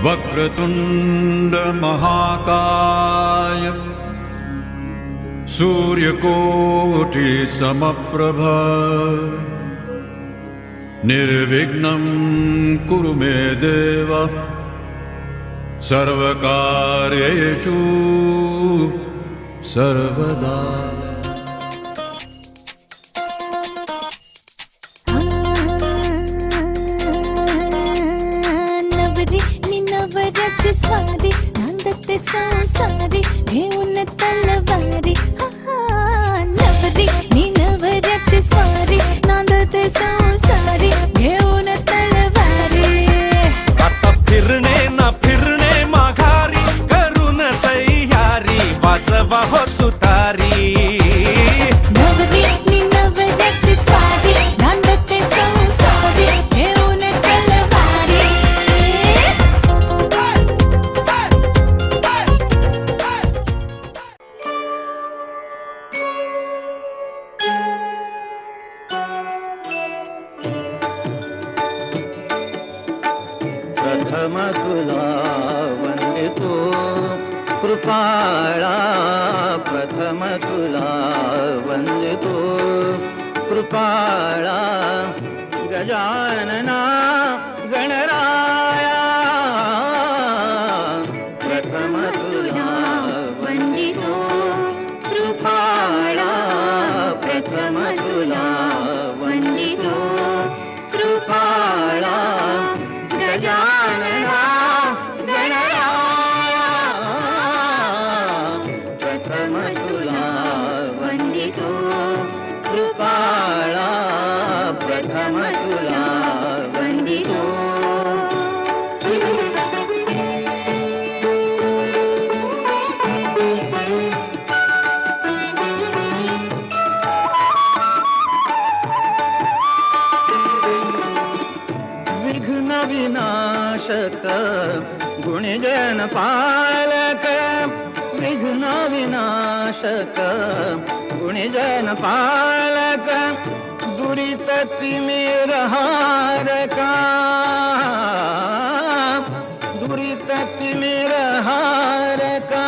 वक्रतुंड महाकाय सूर्यकोटि समप्रभ निर्विघ्नं कुरु मे देव सर्वकार्येषु सर्वदा। स्वारी नांदते संसारी घेऊन तलवारी नवरी नि नवऱ्याची स्वारी नांदते संसारी घेऊन तलवारी। आता फिरणे ना फिरणे माघारी करून तयारी वाजवा हो तुतारी। नवरी नि नवऱ्याची स्वारी नांदते संसारी घेऊन तलवारी। प्रथम तुला वंदितो कृपाळा प्रथम तुला वंदितो कृपाळा गजानना गणराया प्रथम तुला वंदितो कृपाळा प्रथम तुला वंदितो कृपाळा गजानना गणराया प्रथम तुला वंदितो कृपाळा प्रथम तुला वंदितो। विघ्न विनाशक गुणजन पालक विघ्न विनाशक गुणजन पालक दुरित तिमिर हारका दुरित तिमिर हारका।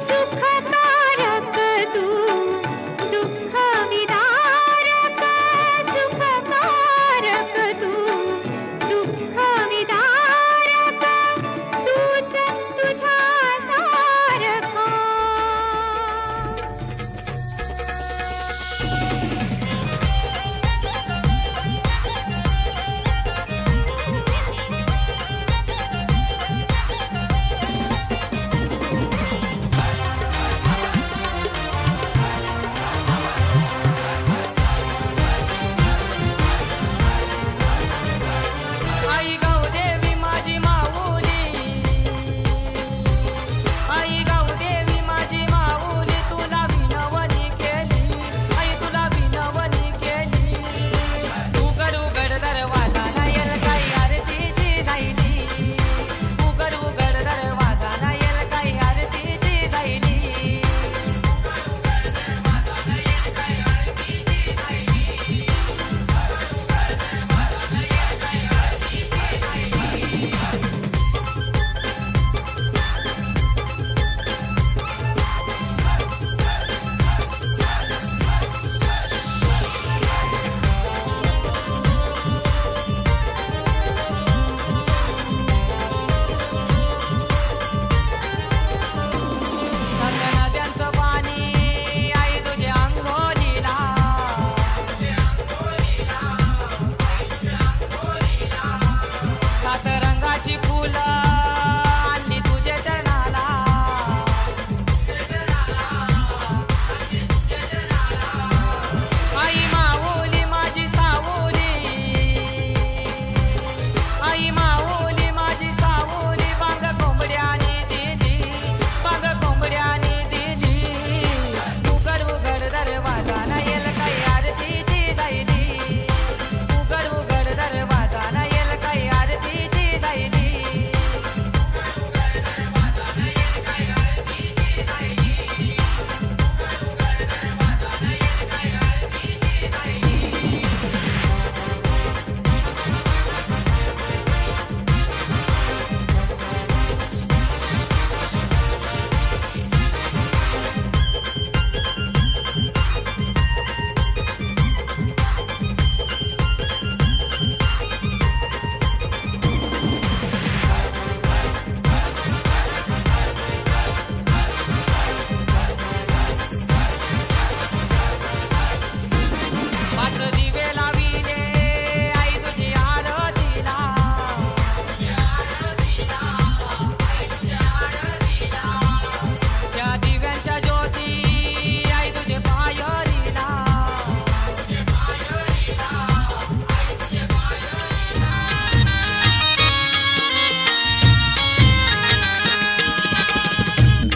सुखकारक तू दुःख विदारक सुखकारक तू दुःख विदारक तूच तुझ्या सारखा।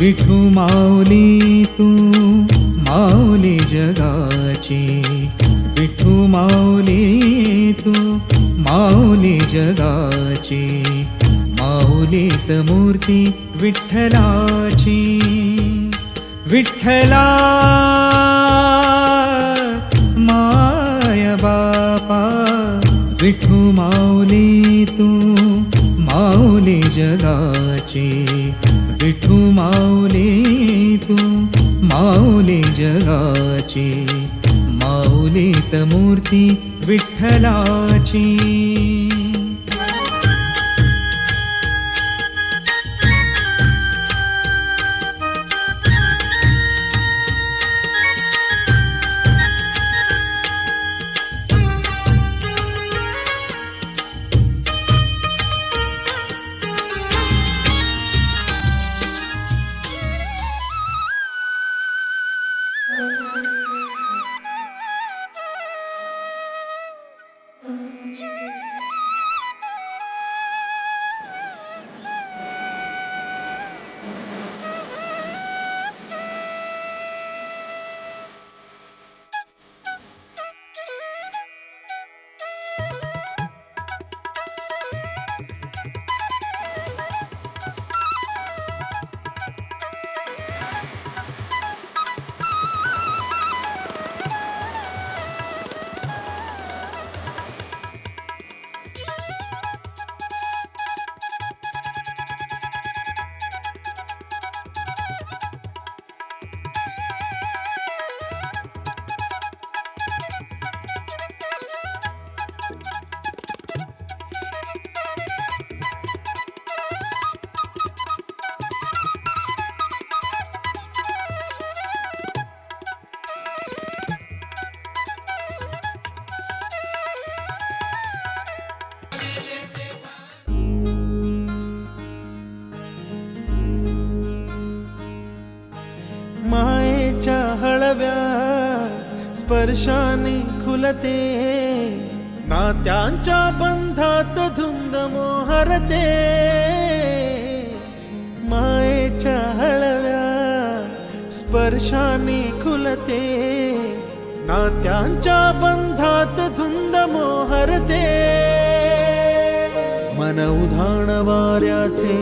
विठू माऊली तू माऊली जगाची, विठू माऊली तू माऊली जगाची, माऊलीत मूर्ती विठ्ठलाची. विठ्ठला माय बापा, विठू माऊली तू माऊली जगाची, विठू माऊली तू माऊली जगाची, माऊलीत मूर्ती विठ्ठलाची. मायेच्या हळव्या स्पर्शाने खुलते, नात्यांच्या बंधात धुंद मोहरते. मायेच्या हळव्या स्पर्शाने खुलते, नात्यांच्या बंधात धुंद मोहरते. मन उधाण वाऱ्याचे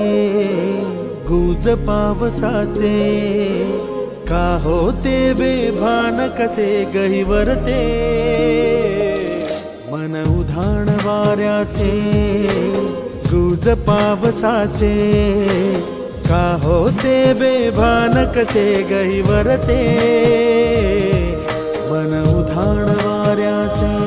गुज पावसाचे, का होते बेभान कसे गहिवरते. मन उधाण वाऱ्याचे गुज पावसाचे, का होते बेभान कसे गहिवरते. मन उधाण वाऱ्याचे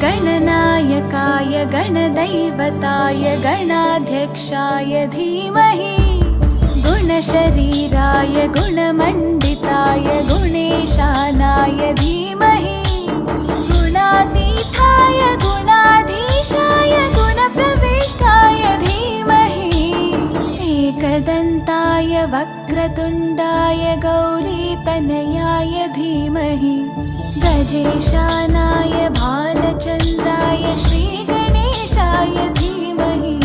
गणनायकाय गणदैवताय गणाध्यक्षाय धीमहि, गुणशरीराय गुणमण्डिताय गुणेशानाय धीमहि, गुणातीताय गुणाधीशाय गुणप्रविष्टाय धीमहि, एकदन्ताय वक्रतुण्डाय गौरीतनयाय धीमहि, गजेशानाय भालचन्द्राय श्रीगणेशाय धीमहि,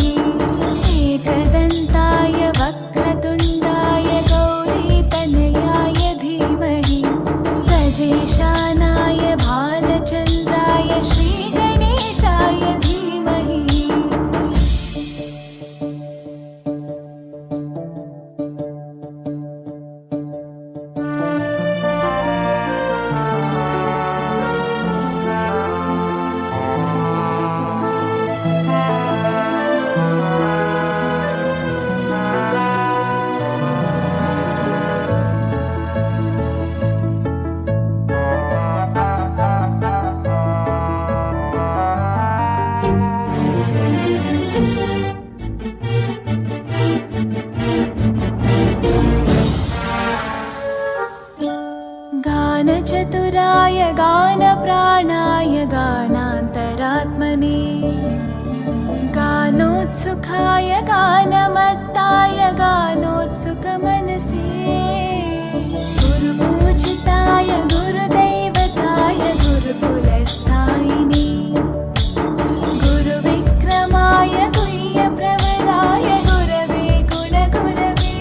एकदन्ताय वक्रतुण्डाय गौरीतनयाय धीमहि, गजेशानाय भालचन्द्राय श्रीगणेशाय धीमहि. चतुराय गानप्राणाय गानान्तरात्मने गानोत्सुकाय गानमत्ताय गानोत्सुकमनसे गुरुपूजिताय गुरुदैवताय गुरुकुलस्थायिने गुरुविक्रमाय गुह्यप्रवराय गुरवे गुणगुरवे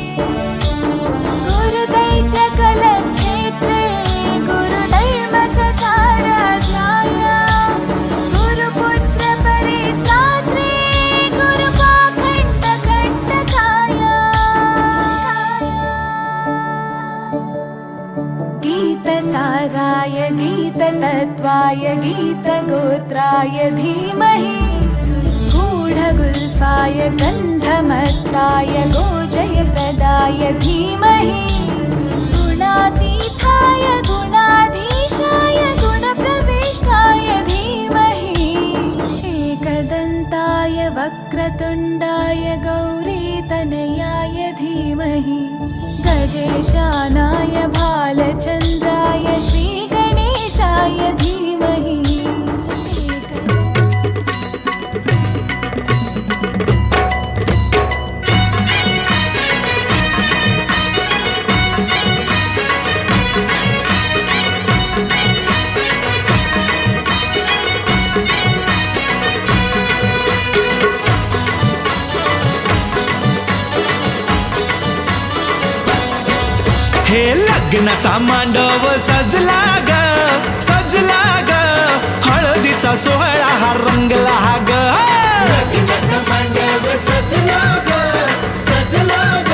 गुरुदैत्यकलक्षेत्रे गुरुधर्मसताराध्याय गुरुपुत्रपरित्रात्रे गुरुपाखण्डकण्टकाय गीतसाराय गीततत्त्वाय गीतगोत्राय धीमहि गूढगुल्फाय गन्धमत्ताय गोजयप्रदाय धीमहि गुणातीताय गुणाधीशाय गुणप्रविष्टाय धीमहि एकदन्ताय वक्रतुण्डाय गौरीतनयाय धीमहि गजेशानाय भालचन्द्राय श्रीगणेशाय धीमहि हे लग्नाचा मांडव सजला ग सजला ग हळदीचा सोहळा हा रंगला ग लग्नाचा मांडव सजला ग सजला ग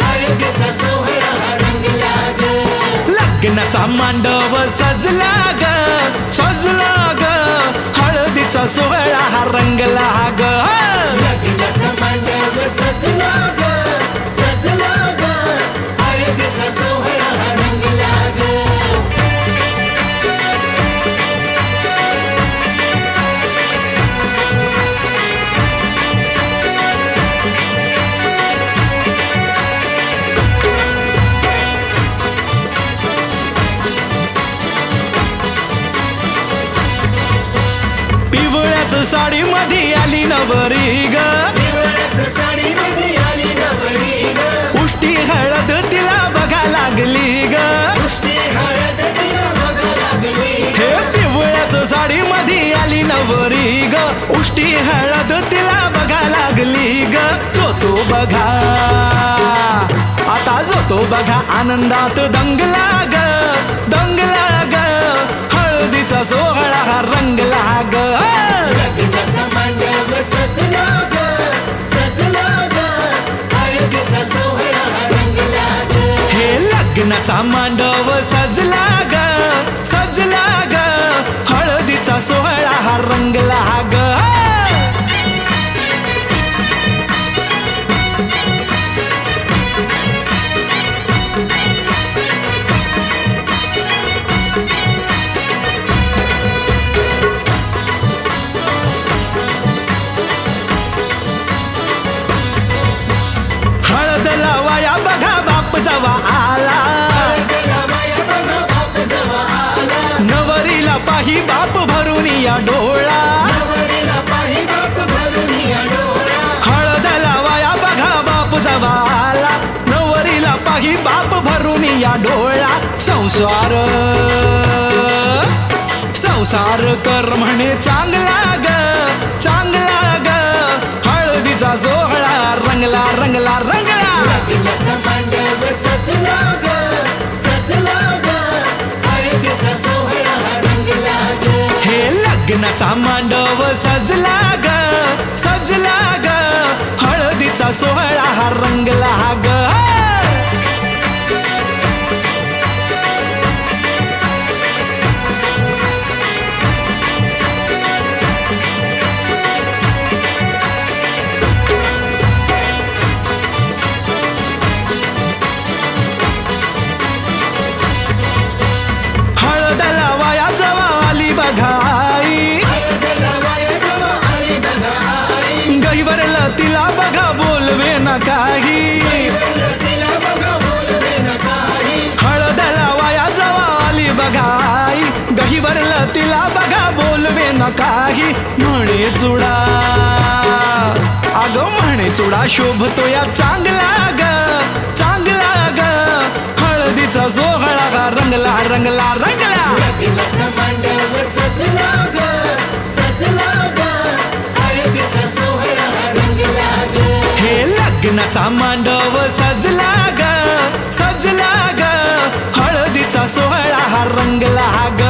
हळदीचा सोहळा रंगला ग लग्नाचा मांडव सजला ग सजला ग हळदीचा सोहळा हा रंगला ग लग्नाचा मांडव सजला ग सजला ग हळदीचा सोहळा रंगला ग पिवळ्याच साडी मध्ये आली नवरी ग साडी मध्ये आली नवरी ग उष्टी हळद तिला बघा लागली ग पुष्टी हळद तिला बघा लागली हे पिवळ्याच साडी मध्ये आली नवरी ग उष्टी हळद तिला बघा लागली ग जो तो बघा आता जो तो बघा आनंदात दंगला ग दंगला ग हळदीचा सोहळा हा रंगला ग लग्नाचा मांडव सजला ग सजला ग हळदीचा सोहळा रंगला ग हे लग्नाचा मांडव सजला ग सजला ग हळदीचा सोहळा हा रंगला ग हळद लावाया बघा बाप जवा आला नवरीला पाही बाप भरून या डोळा हळद लावाया बघा बाप जवा आला नवरीला पाही बाप भरून या डोळा संसार संसार कर म्हणे चांगला ग चांगला ग हळदीचा सोहळा रंगला रंगला रंगला लग्नाचा मांडव सजला ग सजला ग हळदीचा सोहळा रंगला ग हे लग्नाचा मांडव सजला ग सजला ग हळदीचा सोहळा हा रंगला ग हळद लावाया जवा आली बघाई गईवरला तिला बघा बोलवे ना काही आई गहीवरलं तिला बघा बोलवे न काही म्हणे चुडा अगं म्हणे चुडा शोभतो या चांगला ग चांगला ग हळदीचा सोहळा गा रंगला रंगला रंगला लग्नाचा मांडव सजला ग सजला ग हळदीचा सोहळा रंगला ग हे लग्नाचा मांडव सजला ग सजला ग हळदीचा सोहळा हा रंगला ग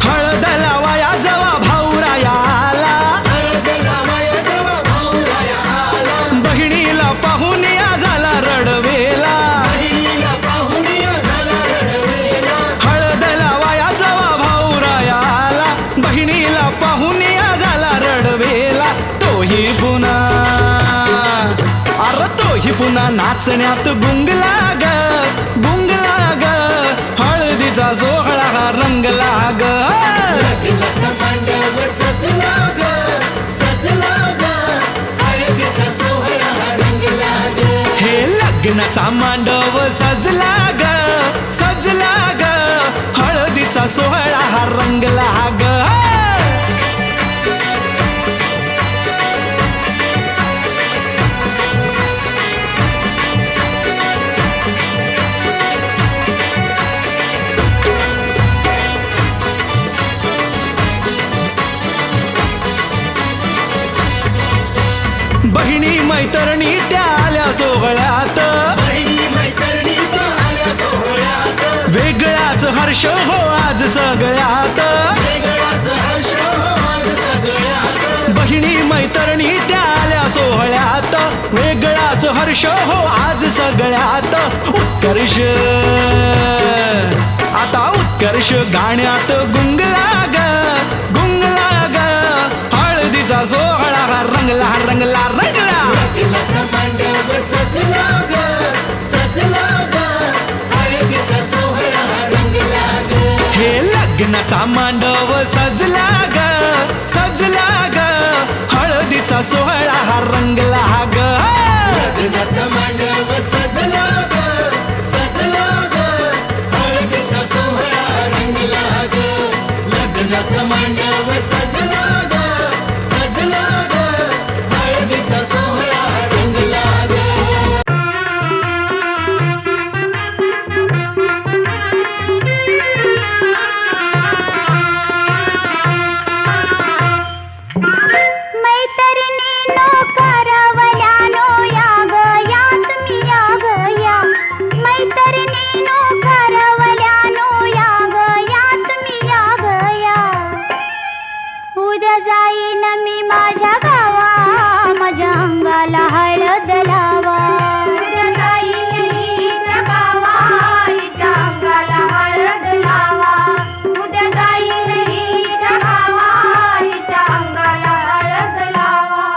हळद लावाया जवा भाऊराया आला हळद लावाया जेव्हा भाऊराया आला बहिणीला पाहून या झाला रडवेला बहिणीला पाहून या झाला रडवेला हळद लावाया जवा भाऊराया आला बहिणीला पाहून या झाला रडवेला तोही पुन्हा अरे तोही पुन्हा नाचण्यात गुंगला ग गुंगला ग हळदीचा सोहळा हा रंगला ग लग्नाचा मांडव सजला ग सजला ग हळदीचा सोहळा रंगला ग हे लग्नाचा मांडव सजला ग सजला ग हळदीचा सोहळा हा रंगला ग बहिणी मैत्रिणी त्या आल्या सोहळ्यात बहिणी मैत्रिणी आल्या सोहळ्यात वेगळाच हर्ष हो आज सगळ्यात वेगळाच हर्ष आज सगळ्यात बहिणी मैत्रिणी त्या आल्या सोहळ्यात वेगळाच हर्ष हो आज सगळ्यात उत्कर्ष आता उत्कर्ष गाण्यात गुंगला ग गुंगला ग हळदीचा सोहळा हा रंगला रंगला रंगला लग्नाचा मांडव सजला ग सजला ग हळदीचा सोहळा रंगला ग हे लग्नाचा मांडव सजला ग सजला ग हळदीचा सोहळा हा रंगला ग लग्नाचा मांडव सजला ग सजला ग हळदीचा सोहळा रंगला ग लग्नाचा मांडव सजला ग सजला ग हळदीचा सोहळा रंगला ग मैत्रिणीनो करवल्यानो या ग या तुम्ही या ग या मैत्रिणीनो करवल्यानो या ग या तुम्ही या ग या उद्या जाईन मी माझ्या गावा माझ्या अंगाला हळद लावा उद्या जाईन हिच्या गावा हिच्या अंगाला हळद लावा उद्या जाईन हिच्या गावा हिच्या अंगाला हळद लावा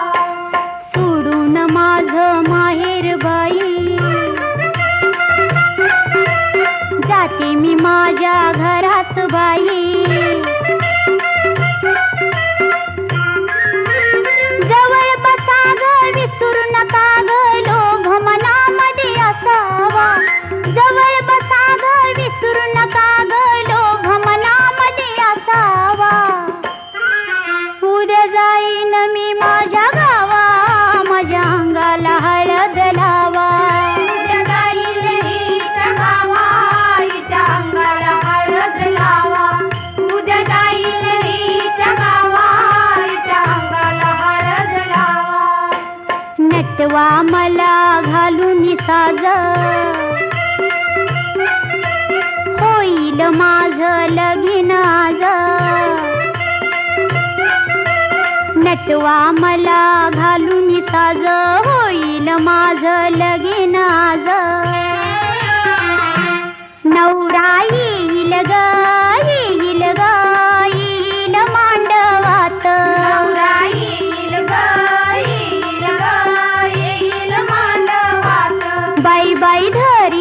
सोडून माझं माहेर बाई जाते मी माझ्या घरात बाई जवळ बसा ग विसरू नका ग लोभ मनामध्ये असावा जवळ बसा ग विसरू नका ग लोभ मनामध्ये असावा उद्या जाईन मी माझ्या गावा माझ्या अंगाला हळद लावा उद्या जाईन हिच्या गावा हिच्या अंगाला हळद लावा उद्या जाईन हिच्या गावा हिच्या अंगाला हळद लावा नटवा मला घालून साज होईल माझं लगीन आज नटवा मला घालून साज होईल माझं लगीन आज नवरा येईल ग येईल ग येईल मांडवात नवरा येईल ग येईल ग येईल मांडवात बाई बाई धर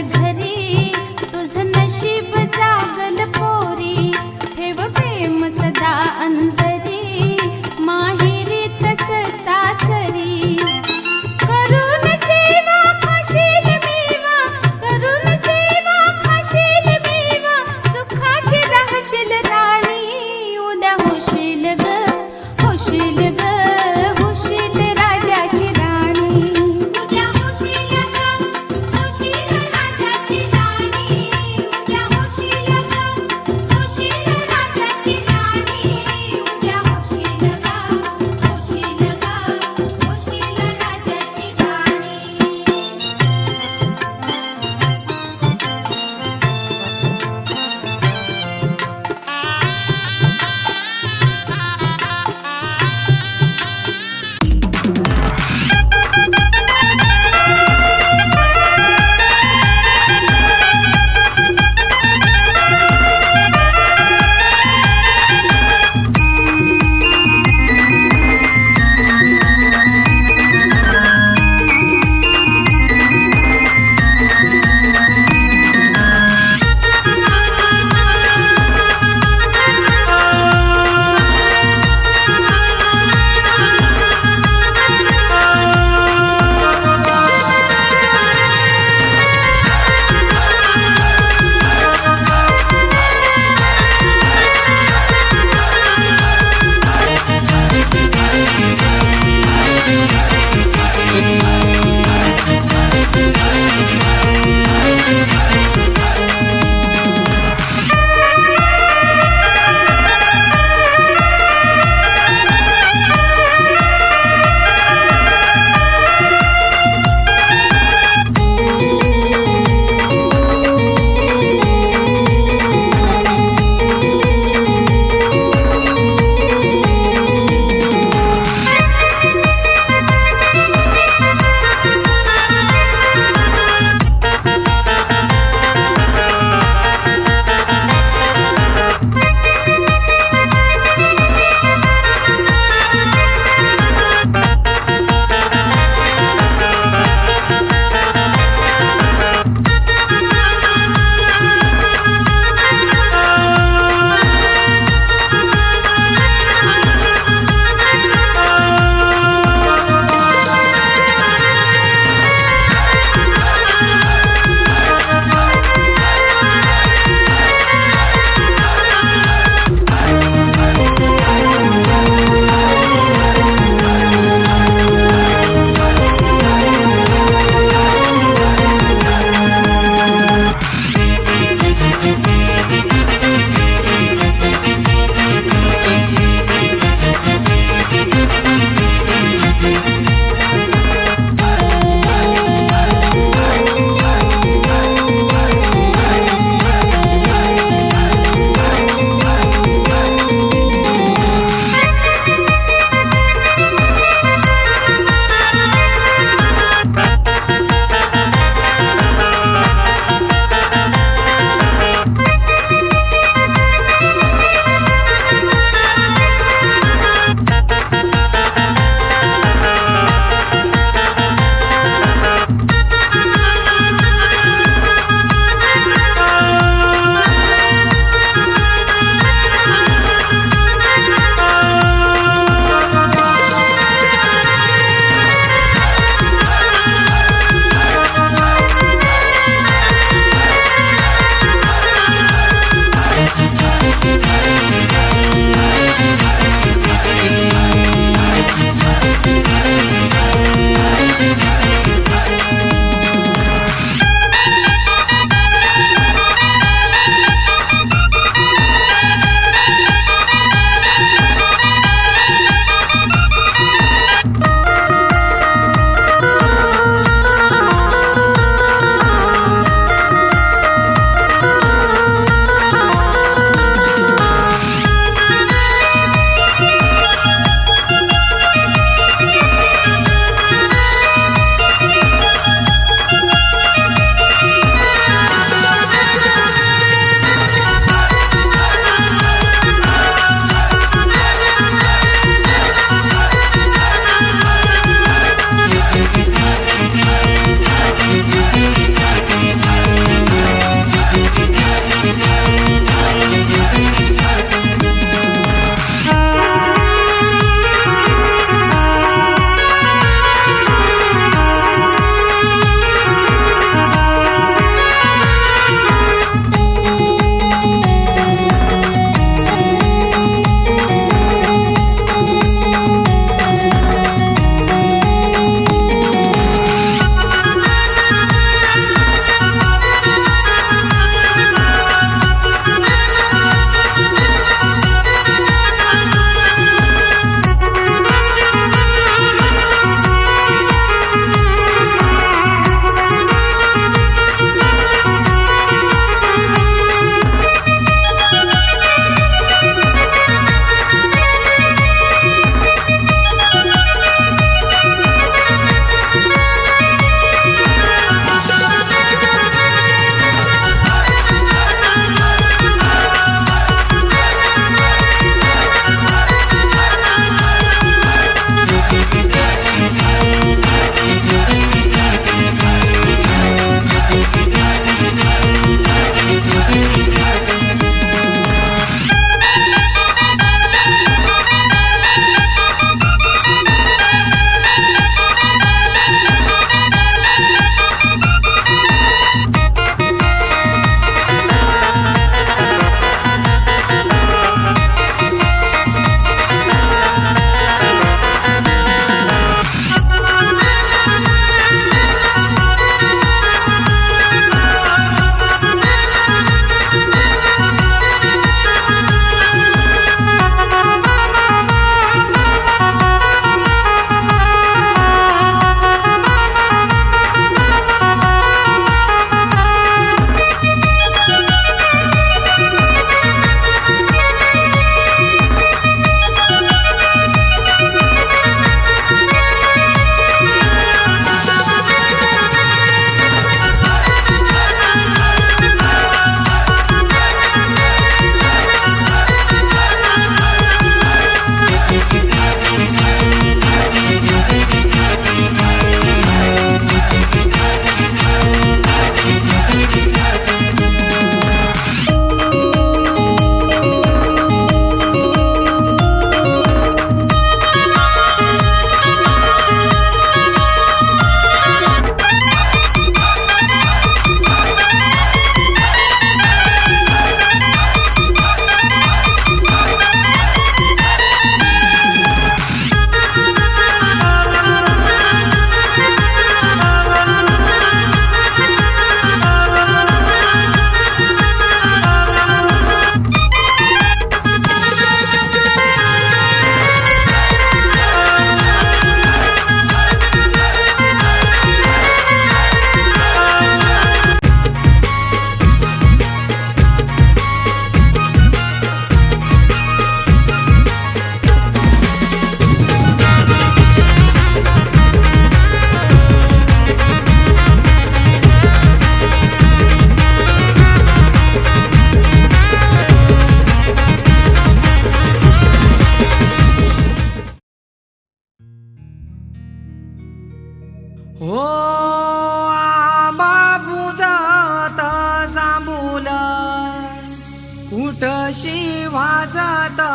घरी तुझं नशीब जागल पोरी ठेव प्रेम सदा अंतरी माहेरी तस सासरी करून सेवा खाशील मेवा करून सेवा खाशील मेवा सुखाची राहशील राणी उद्या होशील ग होशील ग होशील राजाची राणी उद्या होशील ग होशील राजाची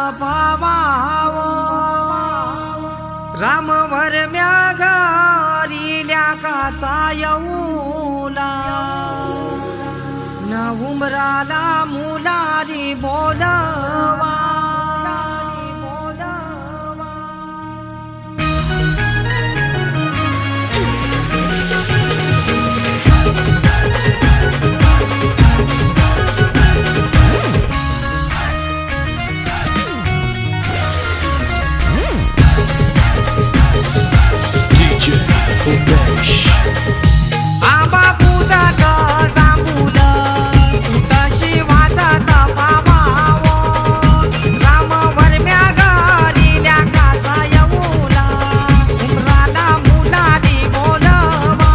तपावाव राम वरम्या घालिल्या काचा येऊला न उमराला मुलारी बोलवा आंबा पूजात जांभूल तशी वाजत पावाव राम वरम्या घालिल्या काचा येऊला उमराला मुलारी बोलवा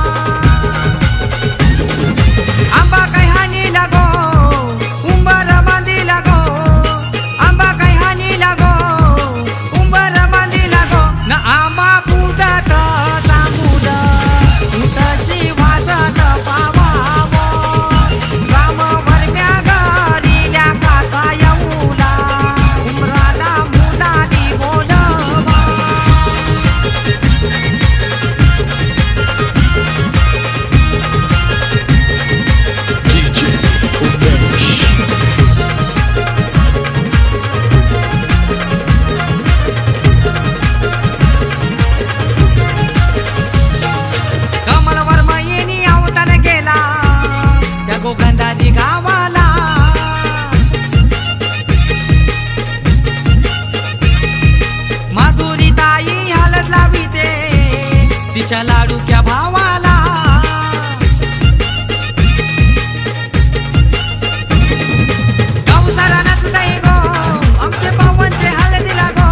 आंबा काही हानी लागो उंबर बांधी लागो आंबा काही हानी लागो उंबर बांधी लागो न आंबा पूजात तशी वाजत पावाव राम वरम्या घालिल्या काचा येऊला उमराला मुलारी बोलवा कमलवर मयिनी अवतार गेला त्या गोगंधारी गावाला माधुरी ताई हलत लाविते तिच्या लाडूक्या भावाला गौसाला नचताई गो आमचे पावनचे हलदीला गो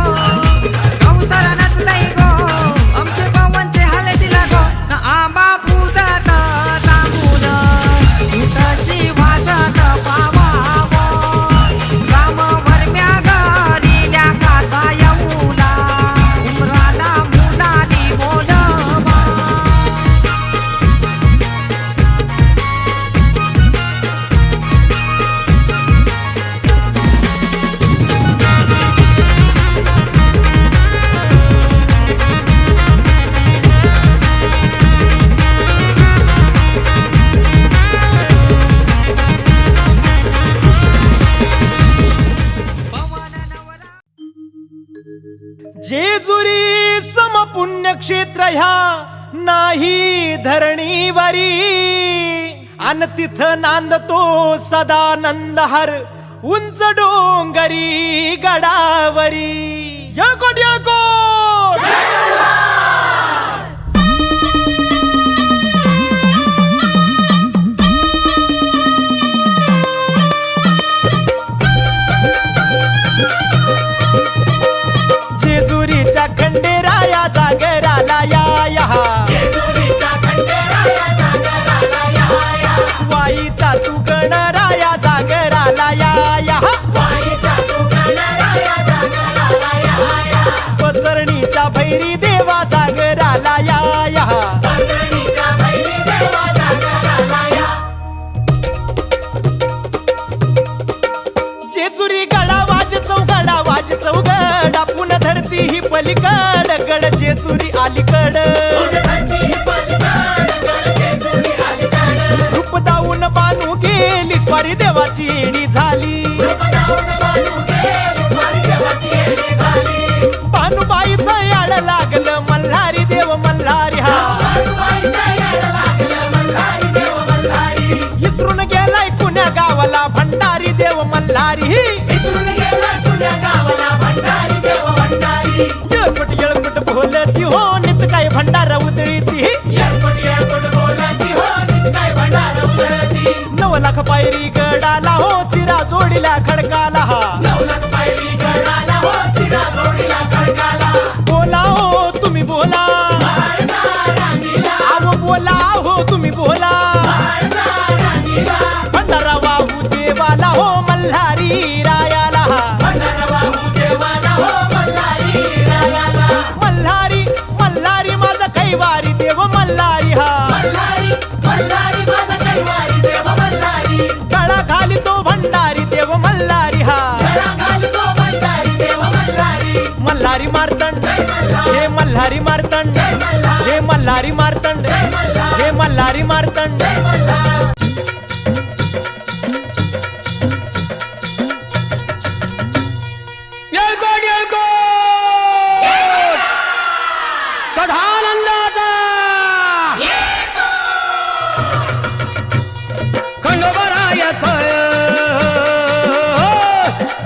गौसाला नचताई गो आमचे पावनचे हलदीला गो न आंबा पूजत जांभूल तशी वाजत पावाव राम वरम्या घालिल्या काचा येऊला उमराला मुलारी बोलवा जेजुरी समपुण्यक्षेत्र ह्या नाही धरणीवरी अन तिथ नांदतो सदानंद हर उंच डोंगरी गडावरी यळकोट यळकोट जेजुरीच्या खंडेराया जागराला या वाईचा तू गणराया जागराला या पसरणीच्या भैरी देवा जागराला या जेजुरी गडा वाज चौगड आपण धरती ही पलीकड गड जेजुरी अलीकड रूप दाऊन बानू गेली स्वारी देवाची येडी झाली बानूबाईचं याड लागलं मल्हारी देव मल्हारी हा इसरून गेलाय कुण्या गावाला भंडारी देव मल्हारी येळकोट बोलती हो नित काय भंडारा उधळीती 9 लाख पायरी गडाला हो चिरा जोडीला खडकाला बोला हो तुम्ही बोला आव बोला हो तुम्ही बोला भंडारा वाहू देवाला हो मल्हारी राया मल्हारी मार्तंड हे मल्हारी मार्तंड हे मल्हारी मार्तंड हे मल्हारी मार्तंड येळकोट येळकोट सदानंदाचा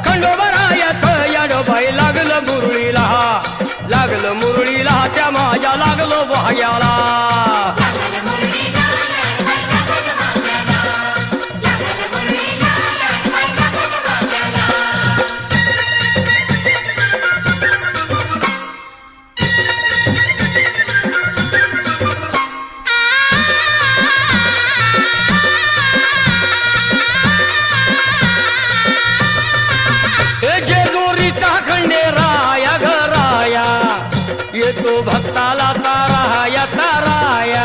खंडोबरायाचं याडोबाई लागलं मुरळीला त्या माझ्या लागलो भाग्याला येतो भक्ताला ताराया ताराया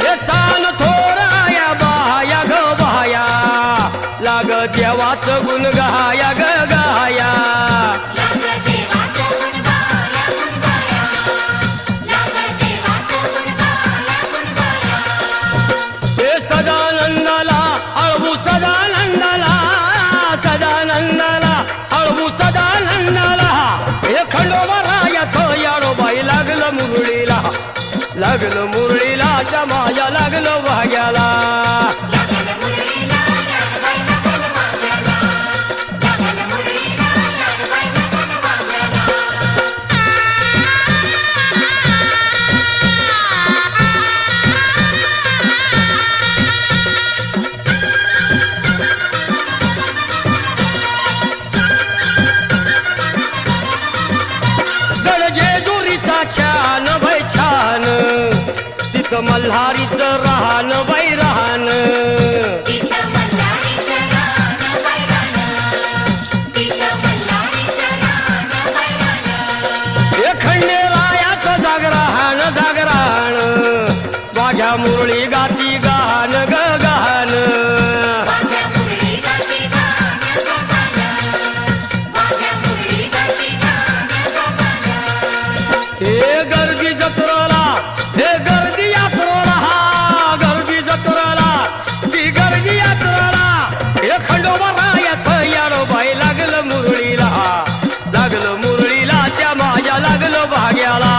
हे सान थोराया बाया ग बाया लाग देवाचं गुण गाया ग गाया हे सदानंदाला अळवू सदानंदाला सदानंदाला अळवू सदानंदाला हे खंडोबारायाचं याडोबाई लागलं मुरळीला च्या माझ्या लागलं भाग्याला छान बाई छान तिथं मल्हारीचं राहन बाई राहन हे खंडेरायाचं जागराहन जागराहन माझ्या मुरळी गाती गान ग गान हे गर्दी जत्रेला हे गर्दी यात्रेला गर्दी जत्रेला ती गर्दी यात्रेला हे खंडोबारायाचं याडोबाई लागलं मुरळीला त्या माझ्या लागलं भाग्याला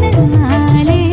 मन आले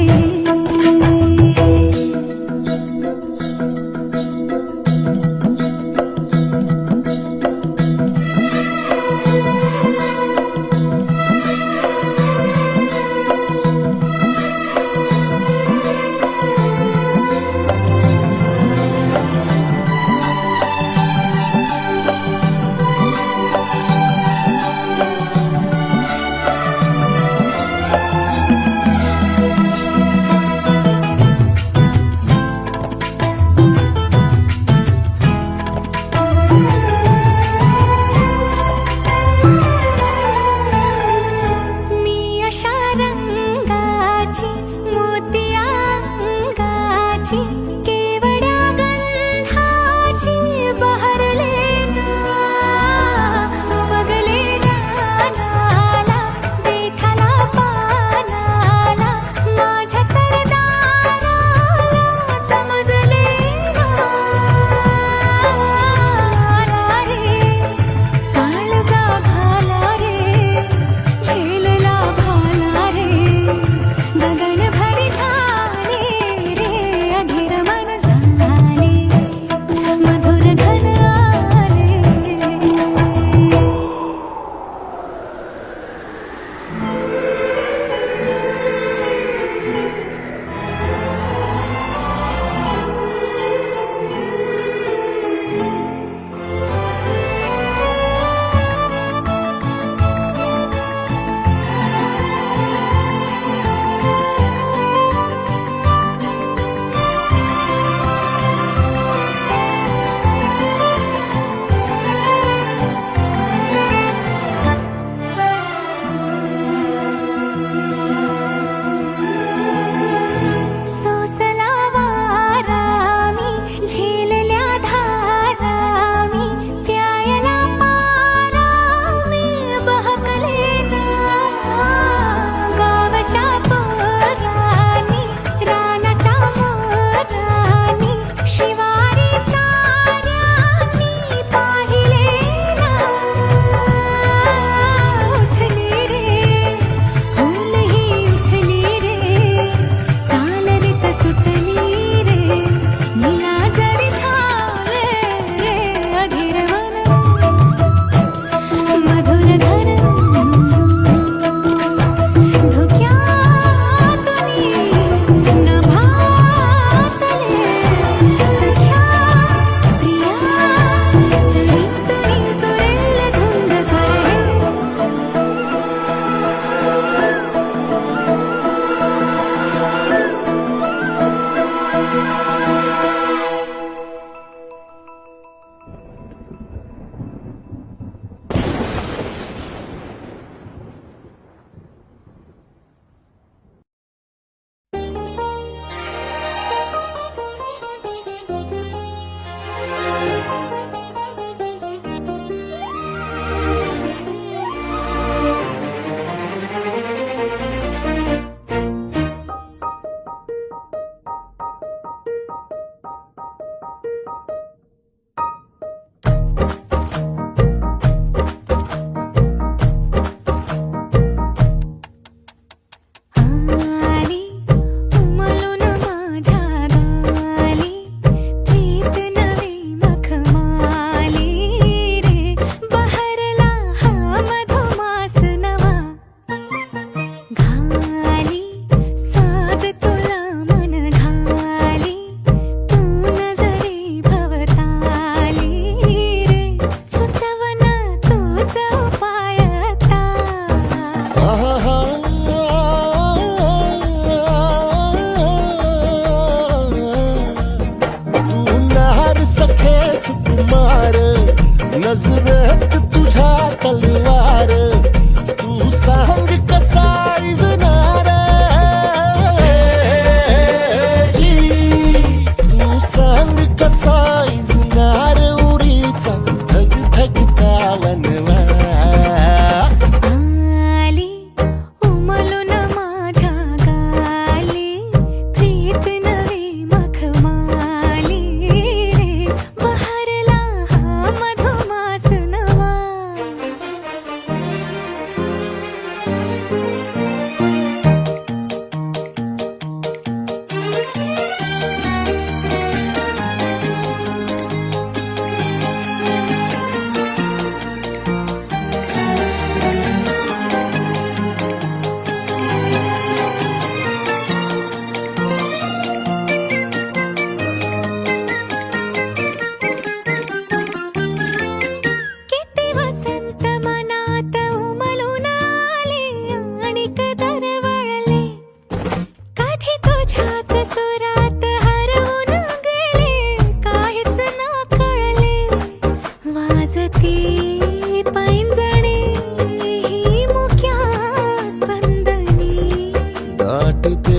दाटते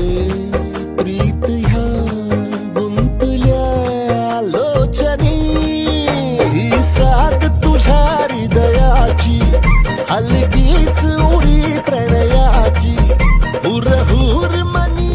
प्रीत ह्या गुंतल्या लोचनी ही साथ तुझ्या हृदयाची हलगीच उडी प्रणयाची हुर हुर मनी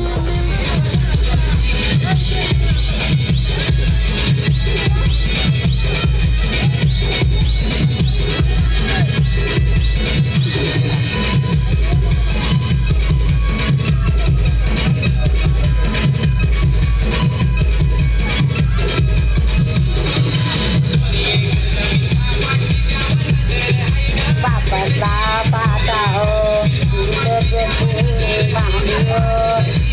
Papa, papa, oh, you look at me, mommy, oh.